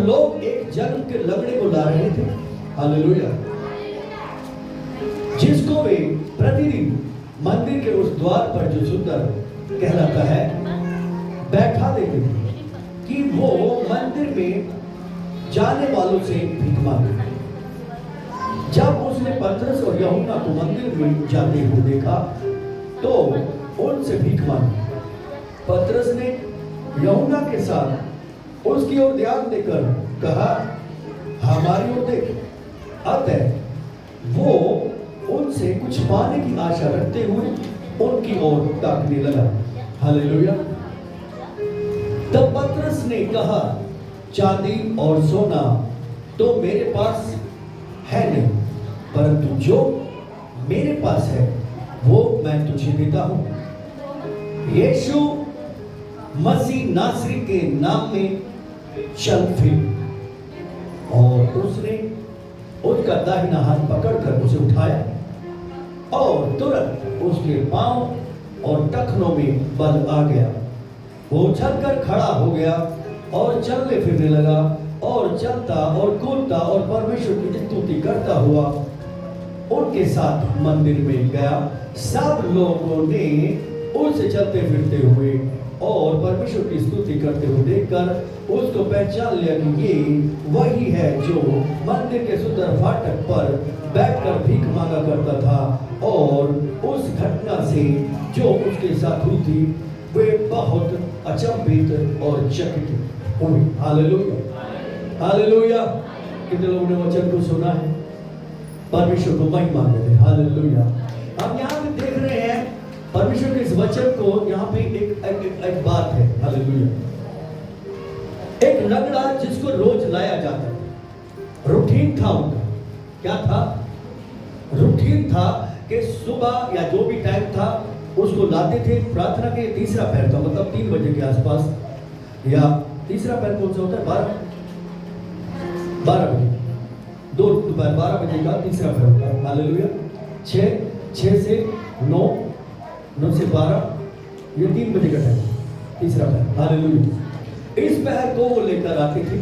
लोग एक जन्म के लंगड़े को ला रहे थे, हालेलुया, जिसको वे प्रतिदिन मंदिर के उस द्वार पर जो सुंदर कहलाता है बैठा देते थे कि वो मंदिर में जाने वालों से भीख मांगे। जब उसने पतरस और यूहन्ना को मंदिर में जाते हुए देखा तो उनसे भीख मांगी। पतरस ने यूहन्ना के साथ उसकी ओर ध्यान देकर कहा, हमारी ओर देख। अतः वो उनसे कुछ पाने की आशा रखते हुए उनकी ओर ताकने लगा, हालेलुया। तब पतरस ने कहा, चांदी और सोना तो मेरे पास है नहीं, परंतु जो मेरे पास है वो मैं तुझे देता हूं। यीशु मसीह नासरी के नाम में चल फिर। और उसने उसका दाहिना हाथ पकड़कर उसे उठाया और तुरंत उसके पांव और टखनों में बल आ गया। वो उछलकर खड़ा हो गया और चलने फिरने लगा और चलता और कूदता और परमेश्वर की स्तुति करता हुआ उनके साथ मंदिर में गया। सब लोगों ने उनसे चलते फिरते हुए और परमेश्वर की स्तुति करते हुए देखकर उसको पहचान लिया कि ये वही है जो मंदिर के सुंदर फाटक पर बैठकर भीख मांगा करता था। और उस घटना से जो उसके साथ हुई थी वे बहुत अचंभित और चकित हुए। Hallelujah, hallelujah. कितने लोगों ने वचन को सुना है? परमेश्वर को महिमा देते। हालेलुया। हम यहाँ पे देख रहे हैं परमेश्वर के इस वचन को, यहाँ पे एक बात है, हालेलुया। एक लंगड़ा जिसको रोज लाया जाता था, रूटीन था उनका। क्या था? रूटीन था कि सुबह या जो भी टाइम था उसको लाते थे। प्रार्थना के तीसरा पैर था, मतलब 3 बजे के आसपास, या तीसरा पैर कौन सा होता है? 12 बजे, दोपहर 12 बजे का तीसरा पैर होता है। हालेलुया। 6 से 9 से 12, ये 3 बजे का टाइम, तीसरा पैर। हालेलुया। इस पैर को वो लेकर आते थे,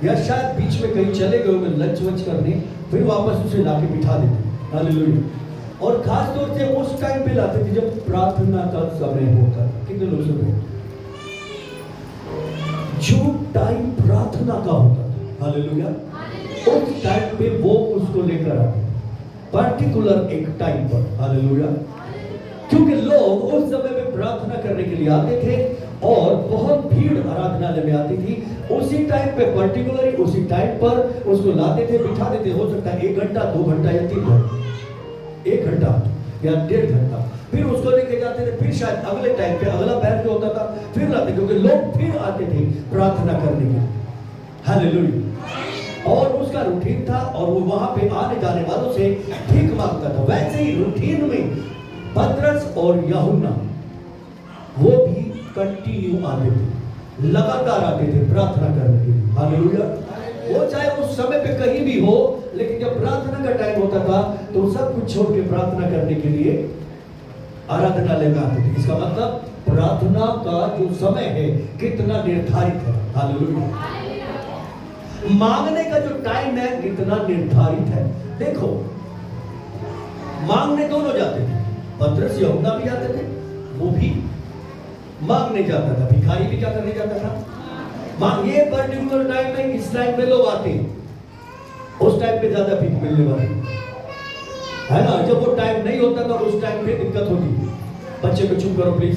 या शायद बीच में कहीं चले गए होंगे लंच वंच करने, फिर वापस उसे लाके बिठा देते। हालेलुया। और खास तौर से उस टाइम पे लाते थे जब प्रार्थना का समय होता था। कितने लोग सुन रहे हैं? जो टाइम प्रार्थना का होता था, हालेलुया, उस टाइम पे वो उसको लेकर आते, पर्टिकुलर एक टाइम पर। हालेलुया। क्योंकि लोग उस समय में प्रार्थना करने के लिए आते थे और बहुत भीड़ आराधनालय में आती थी। उसी टाइम पे पर्टिकुलरली उसी टाइम पर उसको लाते थे, बिठा देते। हो सकता है 1 घंटा, 2 घंटा या 3 घंटा, 1 घंटा या 1.5 घंटा, फिर उसको लेके जाते थे। फिर शायद अगले टाइम पे अगला पैर जो होता था फिर लाते, क्योंकि लोग फिर आते थे प्रार्थना करने के लिए। हालेलुया। और उसका रूटीन था और वो वहां पे आने जाने वालों से भीख मांगता था। वैसे ही रूटीन में पतरस और यूहन्ना वो भी कंटिन्यू आते थे, लगातार आते थे प्रार्थना करने के लिए। हालेलुया। वो चाहे उस समय पे कहीं भी हो, लेकिन जब प्रार्थना का टाइम होता था तो सब कुछ छोड़ के प्रार्थना करने के लिए आराधनालय में आते थे। इसका मतलब प्रार्थना का जो समय है कितना निर्धारित है। हालेलुया। मांगने का जो टाइम है कितना निर्धारित है। देखो, मांगने दोनों जाते थे, पतरस यूहन्ना भी जाते थे, वो भी मांगने जाता था। भिखारी भी क्या करने जाता था? मांग। ये पर्टिकुलर टाइम में, इस टाइम पे लोग आते हैं, उस टाइम पे ज्यादा भीख मिलने वाली है ना। जब वो टाइम नहीं होता था उस टाइम पे दिक्कत होती थी। बच्चे को चुप करो प्लीज।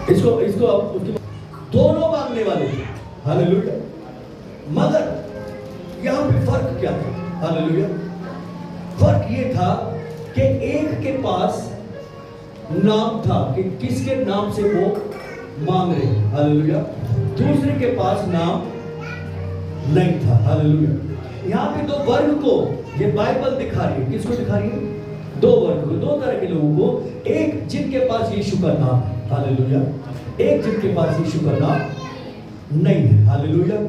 इसको अब उसकी दोनों मांगने वाले थे। हालेलुया। मगर यहां पे फर्क क्या था? हालेलुया। फर्क ये था कि एक के पास नाम था कि किसके नाम से वो मांग रहे। हालेलुया। दूसरे के पास नाम नहीं था। हालेलुया। यहाँ पे 2 वर्ग को ये बाइबल दिखा रही है। किसको दिखा रही है? 2 वर्ग को, 2 तरह के लोगों को। एक जिनके पास यीशु का नाम है, हालेलुया। एक जिनके पास यीशु का नाम नहीं है। हालेलुया।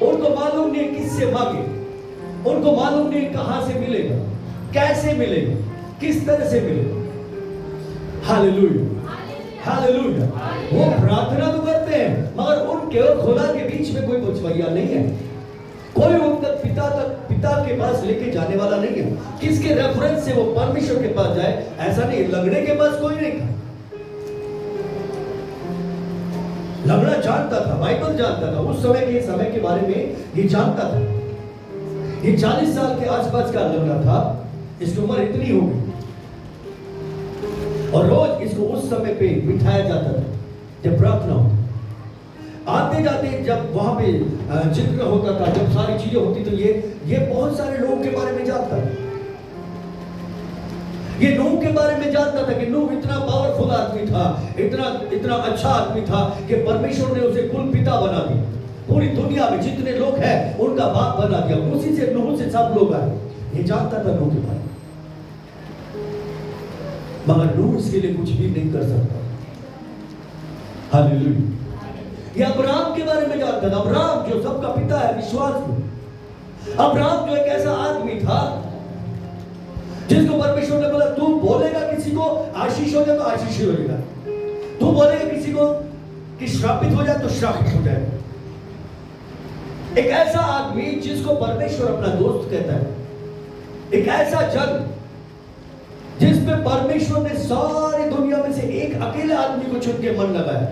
उनको मालूम नहीं किससे मांगे, उनको मालूम नहीं कहां से मिलेगा, कैसे मिलेगा, किस तरह से मिलेगा। हालेलुया। हालेलुया। वो प्रार्थना तो करते जानते हैं, मगर उनके और खुदा के बीच में कोई बचवैया नहीं है। कोई उन तक पिता के पास लेके जाने वाला नहीं है। किसके रेफरेंस से वो परमेश्वर के पास जाए, ऐसा नहीं। लगने के पास कोई नहीं था। लगना जानता था, बाइबल जानता था, उस समय के बारे में ये जानता था। ये 40 साल के आसपास का लगना था, इसकी उम्र इतनी हो गई, और रोज इसको उस समय पे बिठाया जाता था जब प्रार्थना हो। आते जाते जब वहां पे चित्र होता था, जब सारी चीजें होती, तो ये बहुत सारे लोगों के बारे में जानता था। ये नूह के बारे में जानता था कि नूह इतना पावरफुल आदमी था, इतना अच्छा आदमी था कि परमेश्वर ने उसे कुल पिता बना दिया। पूरी दुनिया में जितने लोग हैं उनका बाप बना दिया। उसी से नूह से सब लोग आए। ये जानता था नूह के बारे में, मगर नूह इसके लिए कुछ भी नहीं कर सकता। हालेलुया। ये अब्राहम के बारे में जानता था। अब्राहम जो सबका पिता है विश्वास में। अब्राहम जो एक ऐसा आदमी था जिसको परमेश्वर ने बोला, तू बोलेगा किसी को आशीष हो जाए तो आशीष हो जाएगा, तू बोलेगा किसी को कि श्रापित हो जाए तो श्रापित हो जाएगा। एक ऐसा आदमी जिसको परमेश्वर अपना दोस्त कहता है। एक ऐसा जन जिसमें परमेश्वर ने सारी दुनिया में से एक अकेले आदमी को चुन के मन लगाया।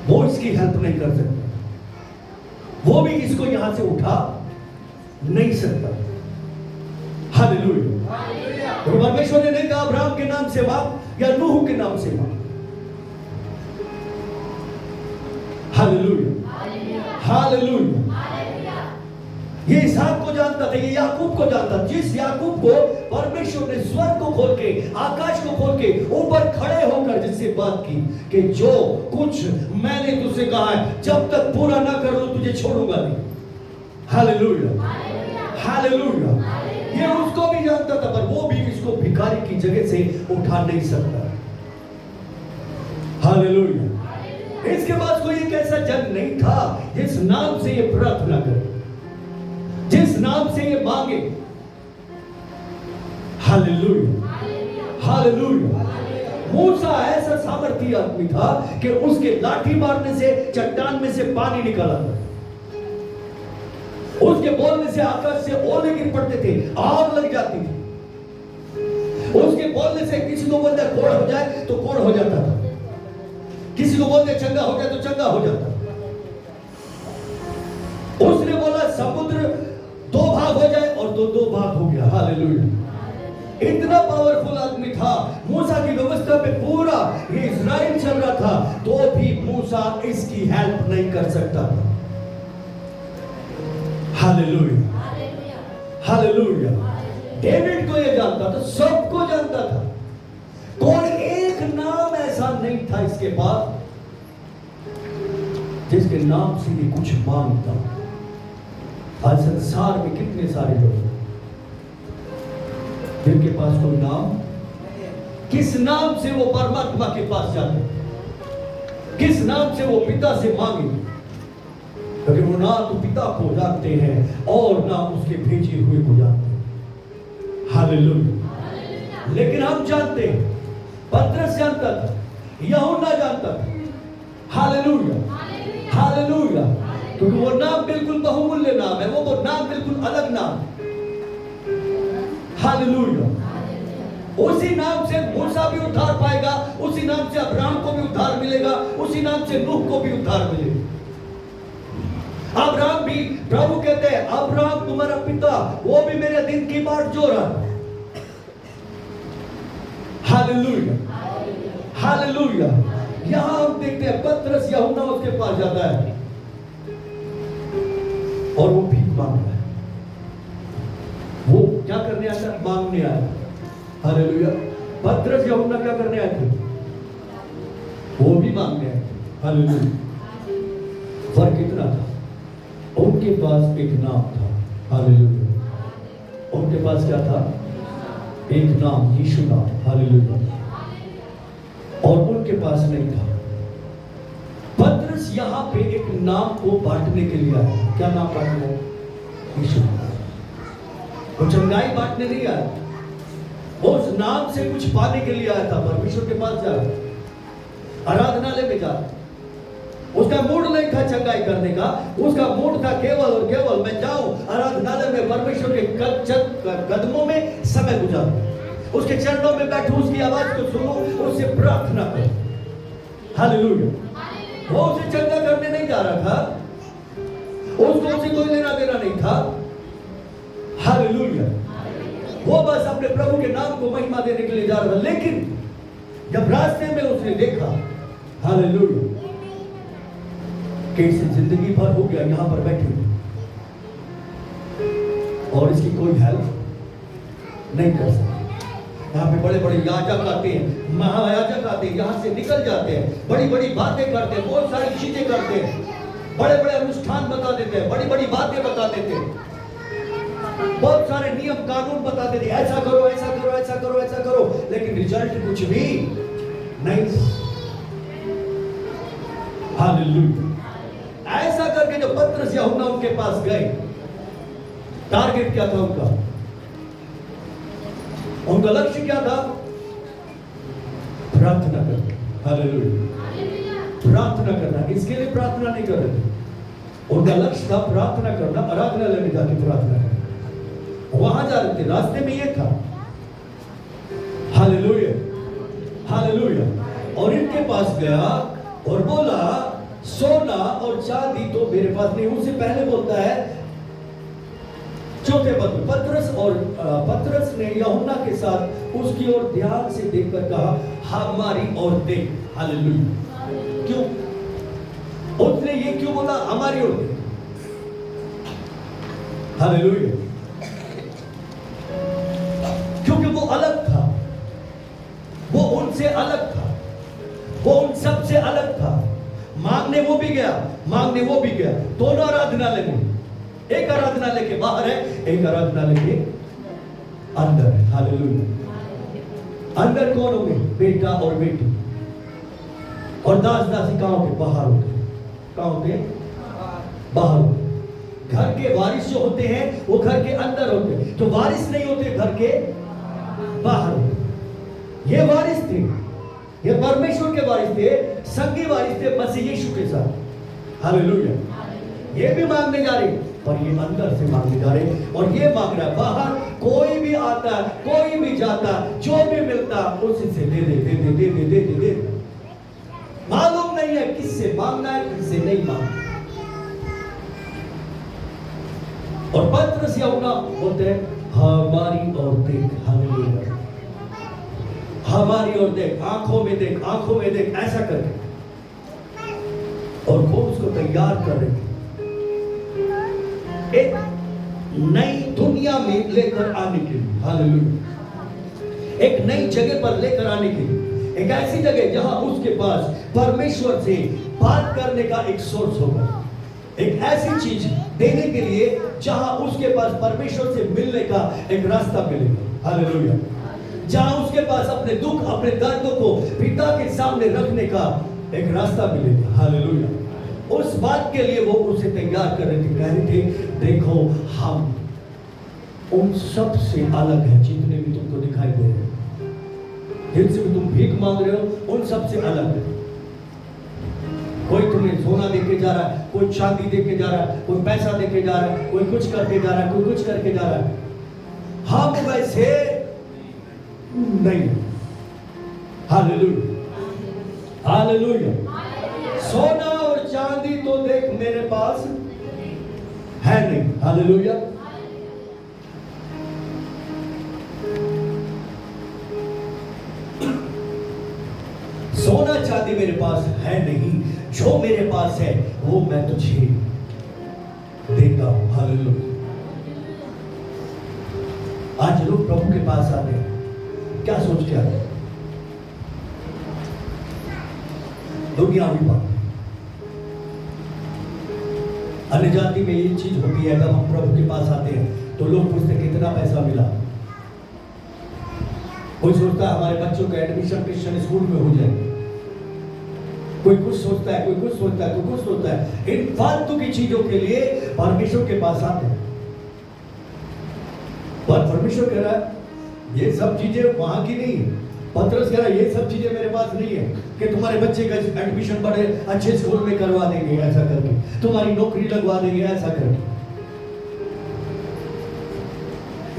वो इसकी हेल्प नहीं कर सकता, वो भी इसको यहां से उठा नहीं सकता। हालेलुया। तो परमेश्वर ने नहीं कहा अब्राहम के नाम से मांग या नूह के नाम से मांग। Hallelujah, hallelujah. ये इसहाक को जानता था, ये याकूब को जानता था। जिस याकूब को परमेश्वर ने स्वर्ग को खोल के, आकाश को खोल के ऊपर खड़े होकर जिससे बात की कि जो कुछ मैंने तुझसे कहा है जब तक पूरा ना कर लो तुझे छोड़ूंगा नहीं। Hallelujah, hallelujah. ये उसको भी जानता था, पर वो भी इसको भिखारी की जगह से उठा नहीं सकता। हालेलुया। इसके बाद कोई एक ऐसा जन नहीं था जिस नाम से ये प्रार्थना करे, जिस नाम से ये मांगे। Hallelujah, hallelujah. मूसा ऐसा सामर्थी आदमी था कि उसके लाठी मारने से चट्टान में से पानी निकल आता, उसके बोलने से आकाश से ओले गिर पड़ते थे, आग लग जाती थी। उसके बोलने से किसी को बोलते कोड़ हो जाए तो कोड़ हो जाता था, किसी को बोलते चंगा हो जाए तो चंगा हो जाता। उसने बोला समुद्र दो भाग हो जाए और दो भाग हो गया। हालेलुया। इतना पावरफुल आदमी था। मूसा की व्यवस्था पे पूरा ये इज़राइल चल रहा था, तो भी मूसा इसकी हेल्प नहीं कर सकता था। Hallelujah, hallelujah. डेविड को ये जानता था, सबको जानता था। कोई एक नाम ऐसा नहीं था इसके पास जिसके नाम से ये कुछ मांगता। आज संसार में कितने सारे लोग जिनके पास कोई नाम, किस नाम से वो परमात्मा के पास जाते, किस नाम से वो पिता से मांगे, क्योंकि वो ना तो पिता को जानते हैं और ना उसके भेजे हुए को जानते हैं। हालेलुया। लेकिन हम जानते हैं, पतरस जानता था, यूहन्ना जानता था। Hallelujah, hallelujah. क्योंकि वो नाम बिल्कुल बहुमूल्य नाम है, वो नाम बिल्कुल अलग नाम। हालेलुया। उसी नाम से मूसा भी उद्धार पाएगा, उसी नाम से अब्राहम को भी उद्धार मिलेगा, उसी नाम से नूह को भी उद्धार मिलेगा। अब्राहम भी, प्रभु कहते हैं अब्राहम तुम्हारा पिता, वो भी मेरे दिन की बाट जो रहा। Hallelujah, hallelujah. यहां हम देखते हैं पतरस यूहन्ना उसके पास जाता है और वो भीख मांग रहा है। वो क्या करने आया? मांगने आया। हालेलुया। पतरस यूहन्ना क्या करने आए थे? वो भी मांगने आए थे। हालेलुया। फर्क कितना था? उनके पास एक नाम था। हालेलुया। उनके पास क्या था? एक नाम, यीशु नाम। हालेलुया। और उनके पास नहीं था। पतरस यहां पे एक नाम को बांटने के लिए आया। क्या नाम बांटने? यीशु। वो चंगाई बांटने नहीं आया, वो उस नाम से कुछ पाने के लिए आया था, परमेश्वर के पास जा रहा, आराधनालय में जा रहा। उसका मूड नहीं था चंगाई करने का, उसका मूड था केवल और केवल मैं जाऊं आराधनालय में, परमेश्वर के कदमों में समय गुजारूं, उसके चरणों में बैठूं, उसकी आवाज को सुनूं, उससे प्रार्थना करूं। हालेलुया। वो उसे चंगा करने नहीं जा रहा था, उसको उसे कोई लेना देना नहीं था। हालेलुया। वो बस अपने प्रभु के नाम को महिमा देने के लिए जा रहा था। लेकिन जब रास्ते में उसने देखा, हालेलुया, कि इसे जिंदगी भर हो गया यहां पर बैठे और इसकी कोई हेल्प नहीं कर सकता। यहाँ पे बड़े बड़े याजक आते हैं, महायाजक आते हैं, यहाँ से निकल जाते हैं, बड़ी बड़ी बातें करते हैं, बहुत सारी चीजें करते हैं, बड़े बड़े अनुष्ठान बता देते हैं, बड़ी बड़ी बातें बता देते हैं, बहुत सारे नियम कानून बता देते हैं, ऐसा करो ऐसा करो ऐसा करो ऐसा करो, लेकिन रिजल्ट कुछ भी नहीं। हालेलुया। ऐसा करके जो पतरस यूहन्ना उनके पास गए, टारगेट क्या था उनका? उनका लक्ष्य क्या था? प्रार्थना करना। हालेलुया। प्रार्थना करना। इसके लिए प्रार्थना नहीं कर रहे थे, उनका लक्ष्य था प्रार्थना करना, आराधनालय में जाके प्रार्थना करना। वहां जा रहे थे, रास्ते में ये था। Hallelujah, hallelujah. और इनके पास गया और बोला सोना और चांदी तो मेरे पास नहीं। उससे पहले बोलता है चौथे पद में, पतरस ने यूहन्ना के साथ उसकी ओर ध्यान से देखकर कहा, हमारी ओर देख। हालेलुया। क्यों उसने ये क्यों बोला हमारी ओर देख? हालेलुया। क्योंकि वो अलग था, वो उनसे अलग था, वो उन सब से अलग था। मांगने वो भी गया, मांगने वो भी गया। दोनों आराधनालय में, एक आराधनालय के बाहर है, एक आराधनालय के अंदर है। हालेलुया। अंदर कौन होंगे? बेटा और बेटी, और दास दासिकाओं के बाहर होते हैं। कहां होते हैं? बाहर होते हैं। घर के वारिस जो होते हैं वो घर के अंदर होते हैं, तो वारिस नहीं होते, घर के बाहर होते। ये वारिस थे, ये परमेश्वर के वारिस थे, संगी वारिस थे मसीह यीशु के साथ। हालेलुया। ये भी मांगने जा रहे, पर ये अंदर से मांगने जा रहे, और ये मांग रहा है बाहर कोई भी आता, कोई भी जाता, जो भी मिलता उसी से दे दे दे दे दे दे दे दे दे। मालूम नहीं है किससे मांगना है, किससे नहीं मांगना। और पतरस यूहन्ना बोलते हैं हमारी ओर देख। हालेलुया। हमारी ओर देख, आंखों में देख, आंखों में देख, ऐसा करके, और वो उसको तैयार कर रहे थे एक नई दुनिया में लेकर आने के लिए। हालेलुया। एक नई जगह पर लेकर आने के लिए, एक ऐसी जगह जहां उसके पास परमेश्वर से बात करने का एक सोर्स होगा, एक ऐसी चीज देने के लिए जहां उसके पास परमेश्वर से मिलने का एक रास्ता मिलेगा। हालेलुया। जहां उसके पास अपने दुख, अपने दर्दों को पिता के सामने रखने का एक रास्ता मिलेगा। हालेलुया। उस बात के लिए वो उसे तैयार कर रहे थे, कह रहे थे देखो हम उन सब से अलग हैं, जितने भी तुमको दिखाई दे रहे हैं, जिनसे भी तुम भीख मांग रहे हो, उन सब से अलग है। कोई तुम्हें सोना देके जा रहा है, कोई चांदी देके जा रहा है, कोई पैसा देके जा रहा है, कोई कुछ करके जा रहा है, कोई कुछ करके जा रहा है। हम वैसे नहीं। हालेलुया। हालेलुया। सोना और चांदी तो देख मेरे पास है नहीं। हालेलुया। सोना चांदी मेरे पास है नहीं, जो मेरे पास है वो मैं तुझे देता हूं। हालेलुया। आज लोग प्रभु के पास आते हैं, क्या सोच के आते हैं? दुनियावी बात। अन्य जाति में ये चीज होती है, जब हम प्रभु के पास आते हैं तो लोग पूछते कितना पैसा मिला। कोई सोचता है हमारे बच्चों का एडमिशन क्रिश्चियन स्कूल में हो जाए, कोई कुछ सोचता है, कोई कुछ सोचता है, कोई कुछ सोचता है। इन फालतू की चीजों के लिए परमेश्वर के पास आते हैं। पर परमेश्वर कह रहा है ये सब चीजें वहां की नहीं है। पतरस कह रहा ये सब चीजें मेरे पास नहीं है कि तुम्हारे बच्चे का एडमिशन बड़े अच्छे स्कूल में करवा देंगे ऐसा करके, तुम्हारी नौकरी लगवा देंगे ऐसा करके।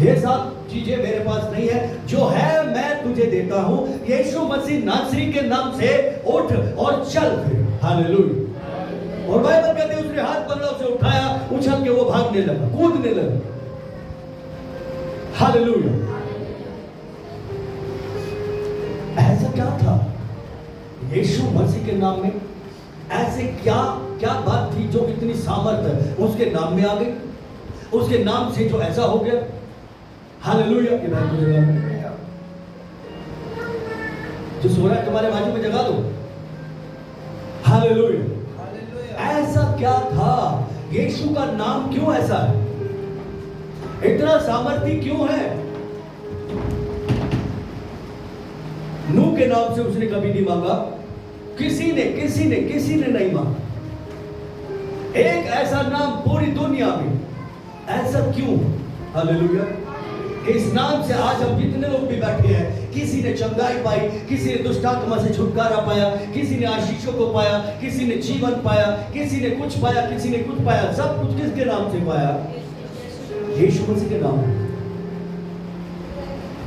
ये सब चीजें मेरे पास नहीं है, जो है मैं तुझे देता हूं। यीशु मसीह नासरी के नाम से उठ और चल फिर। हालेलुया। और बाइबल कहते हैं उसने हाथ पकड़ा, उसे उठाया, उछल के वो भागने लगा, कूदने लगा। हालेलुया। ऐसा क्या था यीशु मसीह के नाम में? ऐसे क्या क्या बात थी जो इतनी सामर्थ उसके नाम में आ गई, उसके नाम से जो ऐसा हो गया? हालेलुया। जो सो रहा है तुम्हारे बाजू में जगा दो। हालेलुया। ऐसा क्या था? यीशु का नाम क्यों ऐसा है? इतना सामर्थ्य क्यों है? नूह के नाम से उसने कभी नहीं मांगा, किसी ने नहीं मांगा। एक ऐसा नाम पूरी दुनिया में, ऐसा क्यों? हालेलुया। इस नाम से आज हम जितने लोग भी बैठे हैं, किसी ने चंगाई पाई, किसी ने दुष्टात्मा से छुटकारा पाया, किसी ने आशीषों को पाया, किसी ने जीवन पाया, किसी ने कुछ पाया, किसी ने कुछ पाया। सब कुछ किसके नाम से पाया? यीशु मसीह के नाम।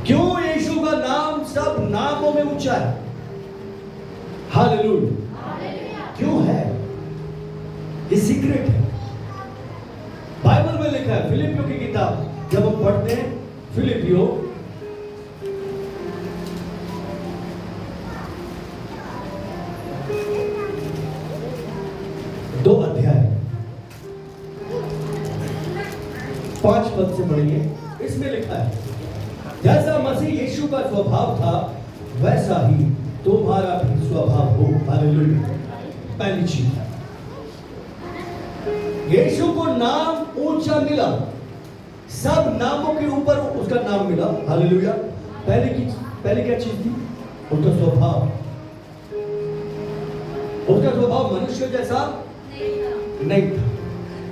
क्यों यीशु का नाम सब नामों में ऊंचा है? हालेलुया। क्यों है? ये सीक्रेट है। बाइबल में लिखा है, फिलिपियों की किताब जब हम पढ़ते हैं, फिलिपियों 2 अध्याय 5 पद से पढ़िए। इसमें लिखा है, जैसा मसीह यीशु का स्वभाव था वैसा ही तुम्हारा भी स्वभाव हो। हालेलुया। पहली चीज, यीशु को नाम ऊंचा मिला, सब नामों के ऊपर उसका नाम मिला। हालेलुया। पहले क्या चीज थी? उसका स्वभाव। उसका स्वभाव मनुष्य जैसा नहीं था,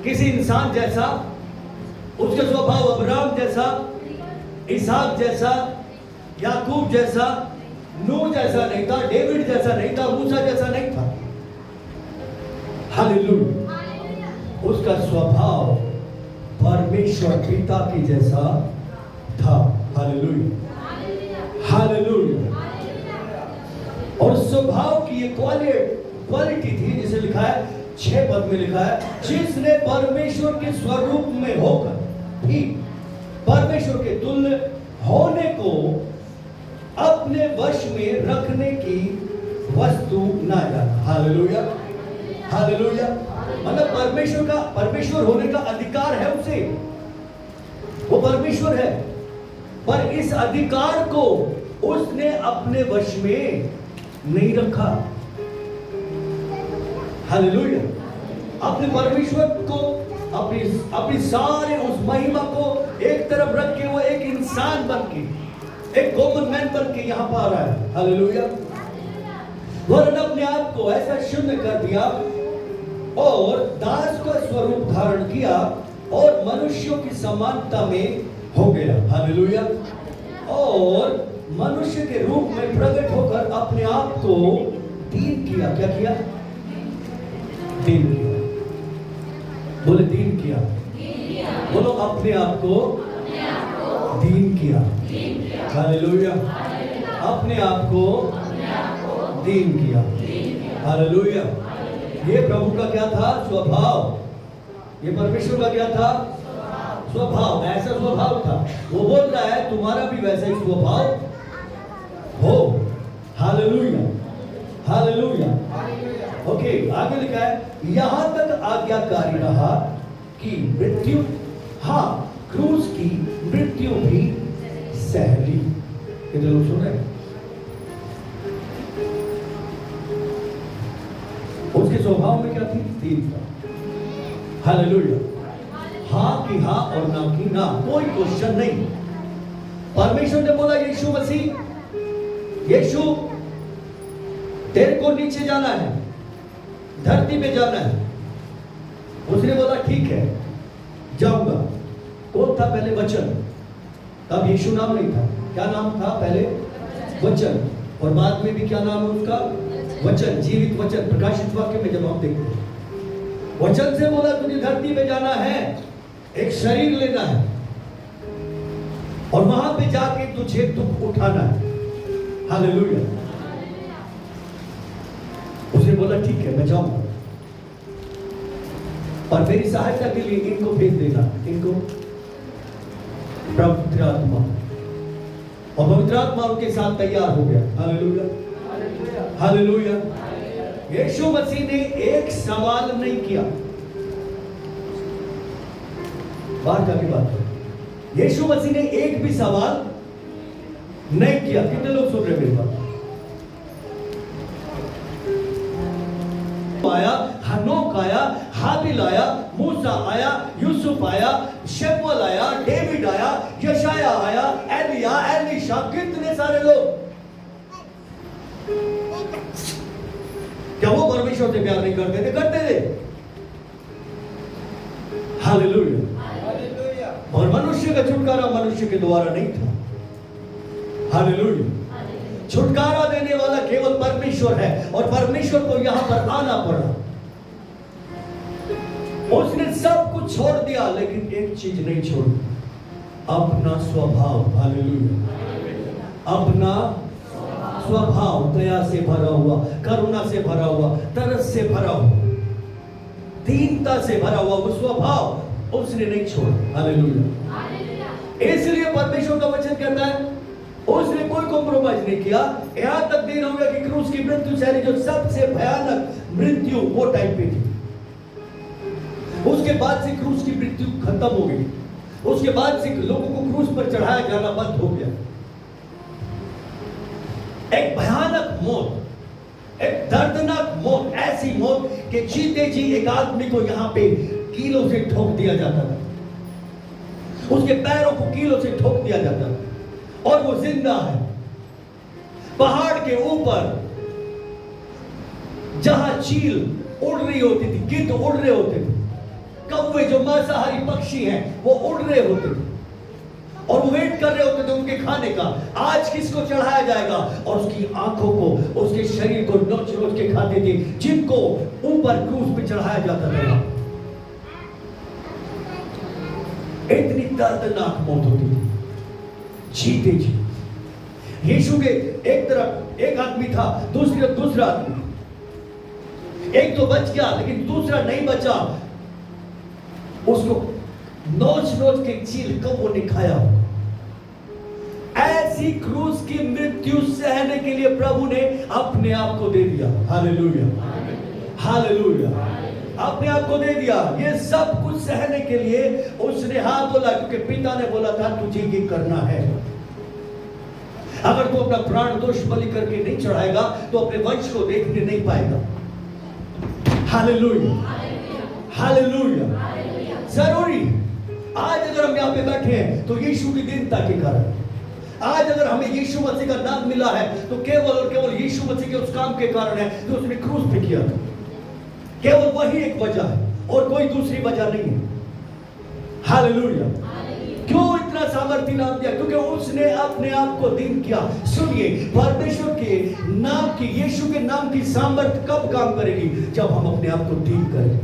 किसी इंसान जैसा। उसका स्वभाव अब्राहम जैसा, इसहाक जैसा, याकूब जैसा, नूह जैसा नहीं था, डेविड जैसा नहीं था, मूसा जैसा नहीं था। हालेलुया। उसका स्वभाव परमेश्वर पिता की जैसा था। हालेलुया। हालेलुया। और स्वभाव की ये क्वालिटी थी, जिसे लिखा है 6 पद में लिखा है, जिसने परमेश्वर के स्वरूप में होकर भी परमेश्वर के तुल्य होने को अपने वश में रखने की वस्तु न जाना। हालेलुया। हालेलुया। मतलब परमेश्वर होने का अधिकार है उसे, वो परमेश्वर है, पर इस अधिकार को उसने अपने वश में नहीं रखा। हालेलुया। अपने परमेश्वर को, अपनी सारे उस महिमा को एक तरफ रख के वो एक इंसान बन के, एक कॉमन मैन बन के यहां पर आ रहा है। हालेलुया। वरन अपने आप को ऐसा शून्य कर दिया और दास का स्वरूप धारण किया और मनुष्यों की समानता में हो गया। हालेलुया। और मनुष्य के रूप में प्रकट होकर अपने आप को दीन किया। क्या किया? दीन किया। बोले दीन किया। बोलो अपने आप को दीन किया। हालेलुया। अपने आप को दीन किया। हालेलुया। ये प्रभु का क्या था? स्वभाव। ये परमेश्वर का क्या था? स्वभाव। ऐसा स्वभाव था। वो बोल रहा है तुम्हारा भी वैसा ही स्वभाव हो। हालेलुया। हालेलुया। ओके, आगे लिखा है, यहां तक आज्ञाकारी रहा कि मृत्यु, हाँ क्रूस की मृत्यु भी सह ली। कितने लोग सुन रहे हैं? उसके स्वभाव में क्या थी? दीनता। हालेलुया। हाँ की हाँ और ना की ना, कोई क्वेश्चन नहीं। परमेश्वर ने बोला यीशु मसीह, यीशु तेरे को नीचे जाना है, धरती पे जाना है। उसने बोला ठीक है जाऊंगा। कौन था पहले? वचन। तब यीशु नाम नहीं था। क्या नाम था पहले? वचन। और बाद में भी क्या नाम है उसका? वचन, जीवित वचन। प्रकाशित वाक्य में जब हम देखते हैं, वचन से बोला तुझे धरती पे जाना है, एक शरीर लेना है और वहां पे जाके तुझे दुख उठाना है। हालेलुया। उसने बोला ठीक है मैं जाऊंगा, और मेरी सहायता के लिए इनको भेज देना, इनको पवित्र आत्मा। और पवित्र आत्मा उनके साथ तैयार हो गया। Hallelujah, hallelujah. यीशु मसीह ने एक सवाल नहीं किया। बात जाके बात करो। यीशु मसीह ने एक भी सवाल नहीं किया। कितने लोग सुन रहे मेरी बात? आया, हनोक आया, हाबिल आया, मूसा आया, यूसुफ आया, शमूएल आया, डेविड आया, यशाया आया, एलिया, एलीशा, कितने सारे लोग। क्या वो परमेश्वर से प्यार नहीं करते थे? करते थे। हालेलुया। और मनुष्य का छुटकारा मनुष्य के द्वारा नहीं था। हालेलुया। छुटकारा देने वाला केवल परमेश्वर है, और परमेश्वर को यहां पर आना पड़ा। उसने सब कुछ छोड़ दिया, लेकिन एक चीज नहीं छोड़ी, अपना स्वभाव। हालेलुया। अपना स्वभाव, दया से भरा हुआ, करुणा से भरा हुआ, तरस से भरा हुआ, दीनता से भरा हुआ वो स्वभाव उसने नहीं छोड़ा। हालेलुया। इसलिए परमेश्वर का वचन कहता है उसने कोई कॉम्प्रोमाइज नहीं किया। यहां तक दिन हो गया कि क्रूस की मृत्यु शैली जो सबसे भयानक मृत्यु वो टाइम पे थी, उसके बाद से क्रूस की मृत्यु खत्म हो गई। उसके बाद से लोगों को क्रूस पर चढ़ाया जाना बंद हो गया। एक भयानक मौत, एक दर्दनाक मौत, ऐसी मौत कि जीते जी एक आदमी को यहां पे कीलों से ठोक दिया जाता था, उसके पैरों को कीलों से ठोक दिया जाता था, और वो जिंदा है। पहाड़ के ऊपर जहां चील उड़ रही होती थी, गिद्ध उड़ रहे होते थे, कौवे जो मांसाहारी पक्षी हैं वो उड़ रहे होते थे, और वो वेट कर रहे होते थे उनके खाने का, आज किसको चढ़ाया जाएगा। और उसकी आंखों को, उसके शरीर को नोच नोच के खाते थे, जिनको ऊपर क्रूस पे चढ़ाया जाता था। इतनी दर्दनाक मौत होती थी जीते जी। यीशु के एक तरफ एक आदमी था, दूसरी तरफ दूसरा आदमी। एक तो बच गया, लेकिन दूसरा नहीं बचा। उसको नोच नोच के चील कौवों ने खाया। ऐसी क्रूस की मृत्यु सहने के लिए प्रभु ने अपने आप को दे दिया। Hallelujah, hallelujah. अपने आप को दे दिया। ये सब कुछ सहने के लिए उसने हाँ बोला, क्योंकि पिता ने बोला था तुझे ये करना है। अगर तू अपना प्राण दोष बलि करके नहीं चढ़ाएगा तो अपने वंश को देखने नहीं पाएगा। Hallelujah, hallelujah. जरूरी आज अगर हम यहाँ पे बैठे हैं तो यीशु की दीनता के कारण, आज अगर हमें यीशु मसीह का नाम मिला है तो केवल और केवल यीशु मसीह के उस काम के कारण है जो उसने क्रूस पे किया था। केवल वही एक वजह है और कोई दूसरी वजह नहीं है। हालेलुया। क्यों इतना सामर्थ्य नाम दिया? क्योंकि उसने अपने आप को दीन किया। सुनिए, परमेश्वर के नाम की, यीशु के नाम की सामर्थ्य कब काम करेगी? जब हम अपने आप को दीन करें।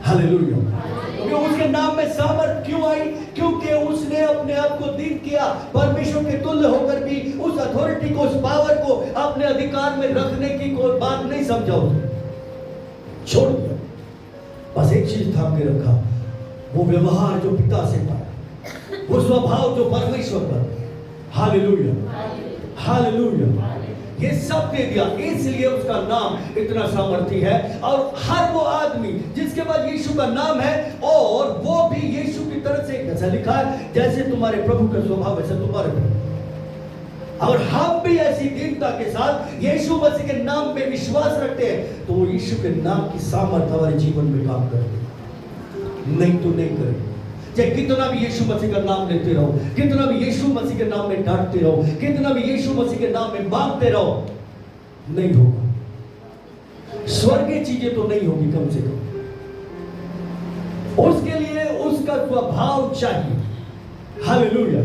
हालेलुया। क्योंकि उसके नाम में सामर्थ क्यों आई? क्योंकि उसने अपने आप को दीन किया। परमेश्वर के तुल्य होकर भी उस अथॉरिटी को, उस पावर को अपने अधिकार में रखने की कोई बात नहीं समझा, उसने छोड़ दिया। बस एक चीज थाम के रखा, वो व्यवहार जो पिता से पाया, वो स्वभाव जो परमेश्वर पर। Hallelujah, hallelujah. ये सब दे दिया, इसलिए उसका नाम इतना सामर्थी है। और हर वो आदमी जिसके पास यीशु का नाम है, और वो भी यीशु की तरह से, जैसा लिखा है, जैसे तुम्हारे प्रभु का स्वभाव वैसे तुम्हारे भी। और हम भी ऐसी दीनता के साथ यीशु मसीह के नाम पे विश्वास रखते हैं तो वो यीशु के नाम की सामर्थ हमारे जीवन में काम करते। नहीं तो नहीं करें। चाहे कितना भी यीशु मसीह का नाम लेते रहो, कितना भी यीशु मसीह के नाम में डांटते रहो, कितना भी यीशु मसीह के नाम में मांगते रहो, नहीं होगा। स्वर्गीय चीजें तो नहीं होगी कम से कम। उसके लिए उसका स्वभाव चाहिए। हालेलुया।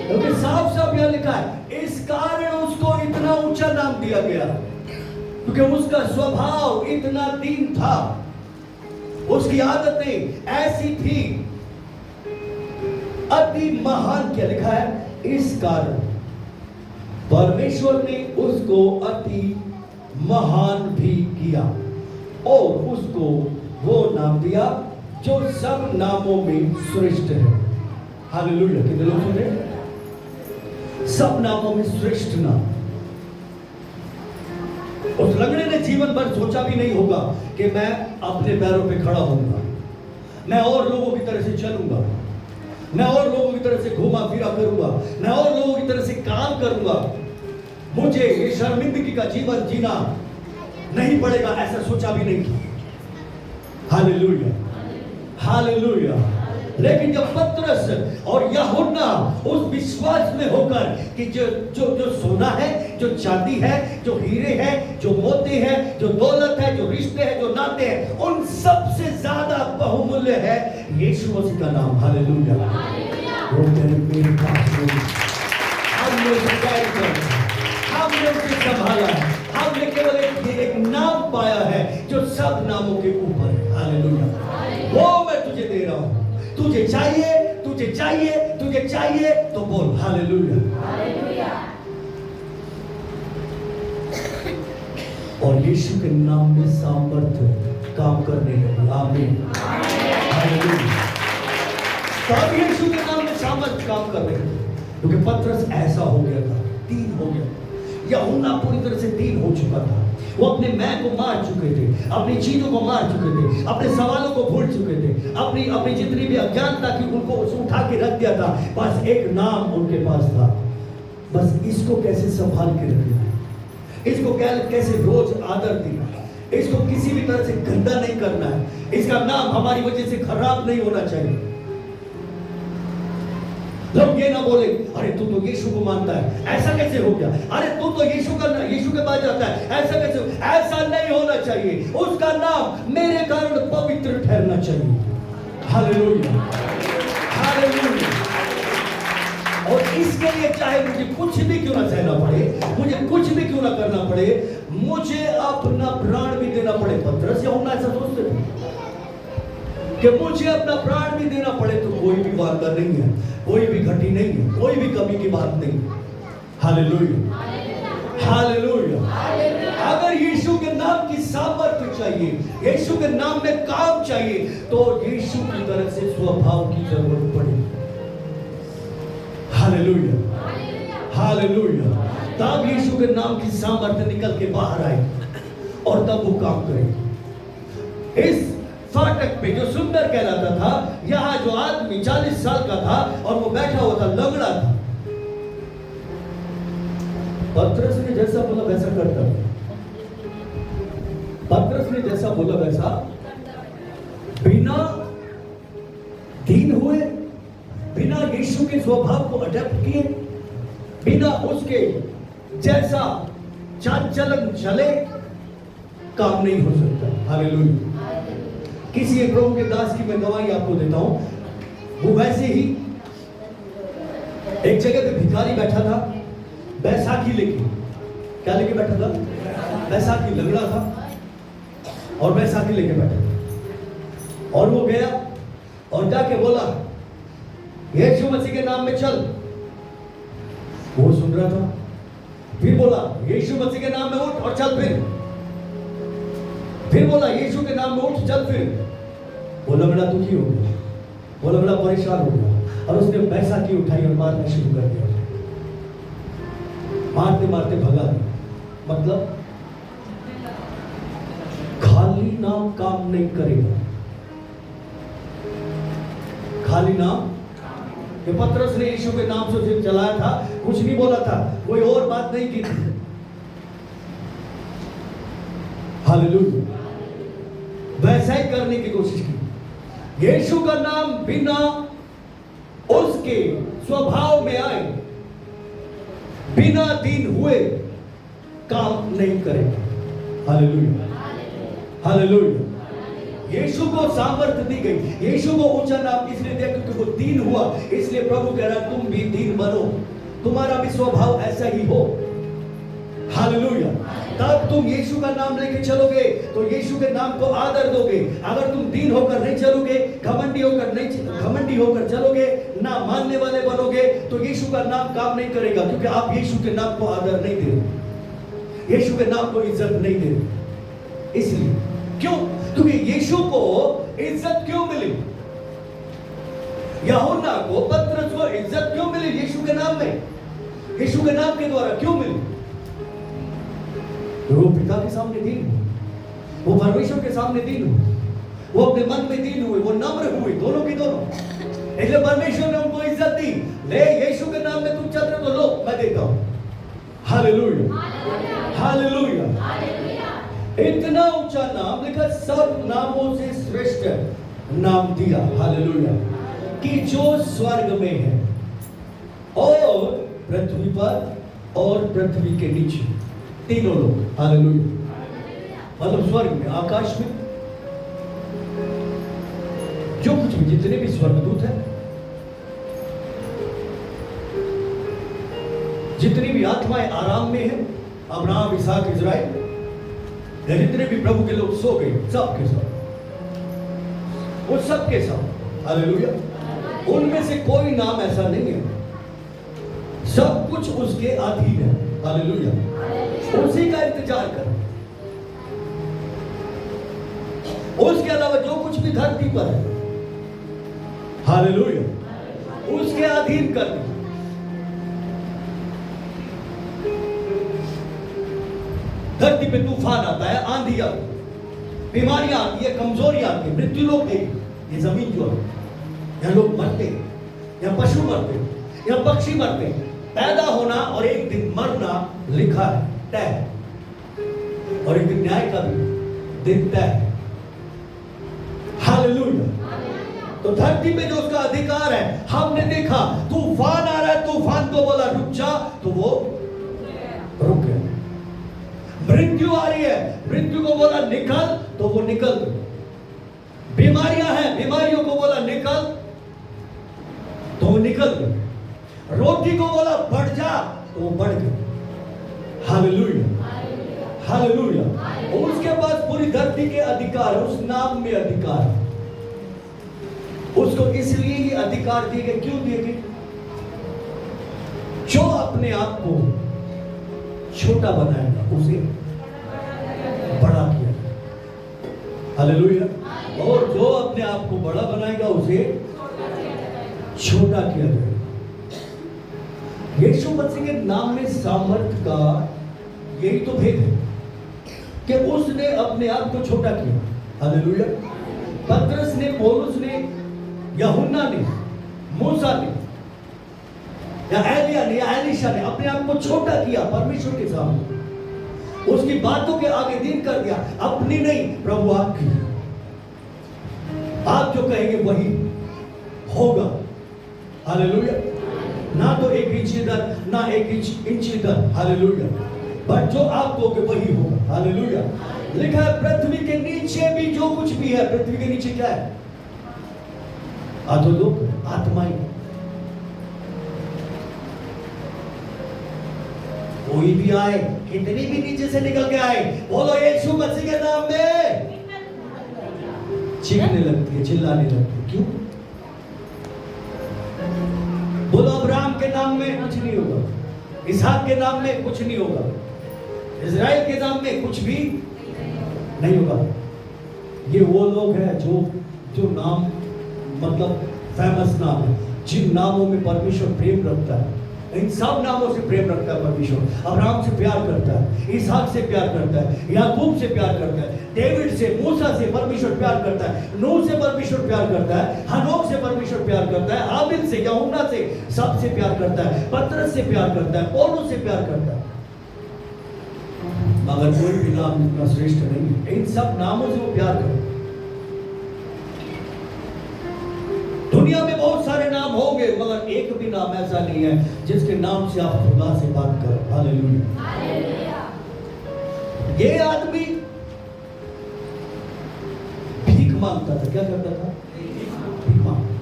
क्योंकि साफ साफ यह लिखा है, इस कारण उसको इतना ऊंचा नाम दिया गया क्योंकि उसका स्वभाव इतना दीन था, उसकी आदतें ऐसी थी, अति महान। क्या लिखा है? इस कारण परमेश्वर ने उसको अति महान भी किया और उसको वो नाम दिया जो सब नामों में श्रेष्ठ है। हालेलुया। कितने लोग सुने? सब नामों में श्रेष्ठ नाम। उस लंगड़े ने जीवन भर सोचा भी नहीं होगा कि मैं अपने पैरों पे खड़ा होऊंगा, मैं और लोगों की तरह से चलूंगा, मैं और लोगों की तरह से घूमा फिरा करूंगा, मैं और लोगों की तरह से काम करूंगा, मुझे ये शर्मिंदगी का जीवन जीना नहीं पड़ेगा, ऐसा सोचा भी नहीं था। Hallelujah, hallelujah. लेकिन जब पतरस और यूहन्ना उस विश्वास में होकर कि जो जो जो सोना है, जो चांदी है, जो हीरे हैं, जो मोती है, जो दौलत है, जो रिश्ते हैं, जो नाते हैं, उन सबसे ज्यादा बहुमूल्य है यीशु मसीह का नाम। हालेलुया। वो मेरे पास हमने उसे कैद किया, हमने उसे संभाला है, हमने केवल एक नाम पाया है जो सब नामों के ऊपर है। हालेलुया। वो मैं तुझे दे रहा हूं। तुझे चाहिए, तुझे चाहिए, तुझे चाहिए तो बोल हालेलुया। हालेलुया। और यीशु के नाम में सामर्थ्य काम करने लगी। आमीन। हालेलुया। तब यीशु के नाम में सामर्थ्य काम करने लगी क्योंकि पतरस ऐसा हो गया था, दीन हो गया। यूहन्ना पूरी तरह से दीन हो चुका था। वो अपने मैं को मार चुके थे, अपनी चीजों को मार चुके थे, अपने सवालों को भूल चुके थे, अपनी जितनी भी अज्ञानता थी उनको उठा के रख दिया था। बस एक नाम उनके पास था, बस इसको कैसे संभाल के रखना है, इसको कैसे रोज आदर देना है, इसको किसी भी तरह से गंदा नहीं करना है, इसका नाम हमारी वजह से खराब नहीं होना चाहिए। लोग ये ना बोले, अरे तू तो यीशु को मानता है, ऐसा कैसे हो गया? अरे तू तो यीशु के पास जाता है, ऐसा कैसे? ऐसा नहीं होना चाहिए। उसका नाम मेरे कारण पवित्र ठहरना चाहिए। Hallelujah, hallelujah. और इसके लिए चाहे मुझे कुछ भी क्यों ना सहना पड़े, मुझे कुछ भी क्यों ना करना पड़े, मुझे अपना प्राण भी देना पड़े। पतरस यूहन्ना ऐसा सोचते थे कि मुझे अपना प्राण भी देना पड़े तो कोई भी वादा नहीं है, कोई भी घटी नहीं है, कोई भी कमी की बात नहीं। Hallelujah, hallelujah. अगर यीशु के नाम की सामर्थ्य चाहिए, यीशु के नाम में काम चाहिए, तो यीशु की तरह से स्वभाव की जरूरत पड़ेगी। Hallelujah, hallelujah. तब यीशु के नाम की सामर्थ्य निकल के बाहर आए और तब वो काम करेगी। इस फाटक पे जो सुंदर कहलाता था, यहां जो आदमी 40 साल का था और वो बैठा हुआ था, लंगड़ा था, पतरस ने जैसा बोला वैसा करता था। पतरस ने जैसा बोला वैसा, बिना दीन हुए, बिना यीशु के स्वभाव को अडॉप्ट किए, बिना उसके जैसा चाल चलन चले, काम नहीं हो सकता। हालेलुया। किसी एक प्रभु के दास की मैं गवाही आपको देता हूं, वो वैसे ही एक जगह पे भिखारी बैठा था, बैसाखी लेके। क्या लेके बैठा था? बैसाखी। लंगड़ा था और बैसाखी लेके बैठा था। और वो गया और जाके बोला, यीशु मसीह के नाम में चल। वो सुन रहा था। फिर बोला, यीशु मसीह के नाम में उठ और चल। फिर बोला, यीशु के नाम में उठ चल। फिर वो लंगड़ा दुखी हो गया, वो लंगड़ा परेशान हो गया और उसने बैसाखी उठाई और मारना शुरू कर दिया। मारते मारते भगा दिया। मतलब खाली नाम काम नहीं करेगा। खाली नाम, कि पतरस ने यीशु के नाम से उसे चलाया था, कुछ नहीं बोला था, कोई और बात नहीं की थी। हालेलुया। वैसा ही करने की कोशिश की। यीशु का नाम बिना उसके स्वभाव में आए, बिना दीन हुए काम नहीं करेगा। Hallelujah, hallelujah. यीशु को सामर्थ्य दी गई। यीशु को ऊंचा नाम इसलिए दिया क्योंकि वो दीन हुआ। इसलिए प्रभु कह रहा तुम भी दीन बनो, तुम्हारा भी स्वभाव ऐसा ही हो। हालेलुया। तब तुम यीशु का नाम लेके चलोगे तो यीशु के नाम को आदर दोगे। अगर तुम दीन होकर नहीं चलोगे, घमंडी होकर चलोगे, ना मानने वाले बनोगे, तो यीशु का नाम काम नहीं करेगा, क्योंकि आप यीशु के नाम को आदर नहीं दे रहे, यीशु के नाम को इज्जत नहीं दे रहे। इसलिए क्यों? क्योंकि यीशु को इज्जत क्यों मिली? यूहन्ना को, पतरस को इज्जत क्यों मिली? यीशु के नाम में, यीशु के नाम के द्वारा क्यों मिली? तो वो पिता के सामने दीन हुए, वो परमेश्वर के सामने दीन हुए, वो अपने मन में दीन हुए, वो नम्र हुए, दोनों की दोनों। इसलिए परमेश्वर ने उनको इज्जत दी। ले यीशु के नाम में तुम चल रहे हो तो लो, मैं देता हूं। Hallelujah, hallelujah. इतना ऊंचा नाम लिखा, सब नामों से श्रेष्ठ नाम दिया। हालेलुया। कि जो स्वर्ग में है और पृथ्वी पर और पृथ्वी के नीचे, तीनों लोग। हालेलुया। मतलब स्वर्ग में, आकाश में जो कुछ भी, जितने भी स्वर्गदूत हैं, जितनी भी आत्माएं आराम में हैं, अब्राहम, इसहाक, इजराइल, या जितने भी प्रभु के लोग सो गए, सबके सब, वो सबके सब। हालेलुया। उनमें से कोई नाम ऐसा नहीं है, सब कुछ उसके अधीन है। हालेलुया। उसी का इंतजार कर। उसके अलावा जो कुछ भी धरती पर है, हालेलुया, उसके अधीन कर। धरती पे तूफान आता है, आंधी आती है, बीमारियां आती है, कमजोरियां आती है, मृत्यु लोग देगी। ये जमीन जो है, यहाँ लोग मरते, यहाँ पशु मरते, यहाँ पक्षी मरते। पैदा होना और एक दिन मरना लिखा है, तय, और एक दिन न्याय का भी दिन तय है। हालेलुया। तो धरती पे जो उसका अधिकार है, हमने देखा तूफान आ रहा है, तूफान को बोला रुक जा, तो वो रुक गया। मृत्यु आ रही है, मृत्यु को बोला निकल, तो वो निकल गई। बीमारियां हैं, बीमारियों को बोला निकल, तो वो निकल गई। रोटी को बोला बढ़ जा, तो वो बढ़ गई। Hallelujah, hallelujah. उसके पास पूरी धरती के अधिकार, उस नाम में अधिकार। उसको इसलिए ही अधिकार दिए गए। क्यों दिए गए? जो अपने आप को छोटा बनाएगा उसे बड़ा किया। हालेलुया। और जो अपने आप को बड़ा बनाएगा उसे छोटा किया जाएगा। यीशु मसीह के नाम में सामर्थ्य का यही तो भेद है कि उसने अपने आप को छोटा किया। हालेलुया। पतरस ने, पौलुस ने, यूहन्ना ने, मूसा ने, या एलिया ने, या एलीशा ने अपने आप को छोटा किया परमेश्वर के सामने। उसकी बातों के आगे दीन कर दिया। अपनी नहीं, प्रभु आपकी। आप जो कहेंगे वही होगा। हालेलुया। ना तो एक इंच इधर, ना एक इंच इधर। हालेलुया। बट जो आप दोगे वही होगा। हालेलुया। लिखा है पृथ्वी के नीचे भी जो कुछ भी है, पृथ्वी के नीचे क्या है? अधोलोक, आत्माएं। कोई भी आए, कितनी भी नीचे से निकल के आए, बोलो यीशु मसीह के नाम में, चीखने लगती है, चिल्लाने लगती है। क्यों? बोलो अब्राहम के नाम में कुछ नहीं होगा, इसहाक के नाम में कुछ नहीं होगा, इजराइल के नाम में कुछ भी नहीं होगा। ये वो लोग हैं जो नाम, मतलब फेमस नाम है, जिन नामों में परमेश्वर प्रेम रखता है। इन सब नामों से प्रेम रखता है परमेश्वर। अब्राहम से प्यार करता है, इसहाक से प्यार करता है, याकूब से प्यार करता है, डेविड से, मूसा से परमेश्वर प्यार करता है, नूह से परमेश्वर प्यार करता है, हनोक से परमेश्वर प्यार करता है, आबिल से, यूहन्ना से, सबसे प्यार करता है, पतरस से प्यार करता है, पौलुस से प्यार करता है। मगर कोई भी नाम इतना श्रेष्ठ नहीं है। इन सब नामों से वो प्यार करता है। दुनिया में बहुत सारे नाम होंगे, मगर एक भी नाम ऐसा नहीं है जिसके नाम से आप खुदा से बात करें। हालेलुया। ये आदमी भीख मांगता था। क्या करता था? भीख मांगता।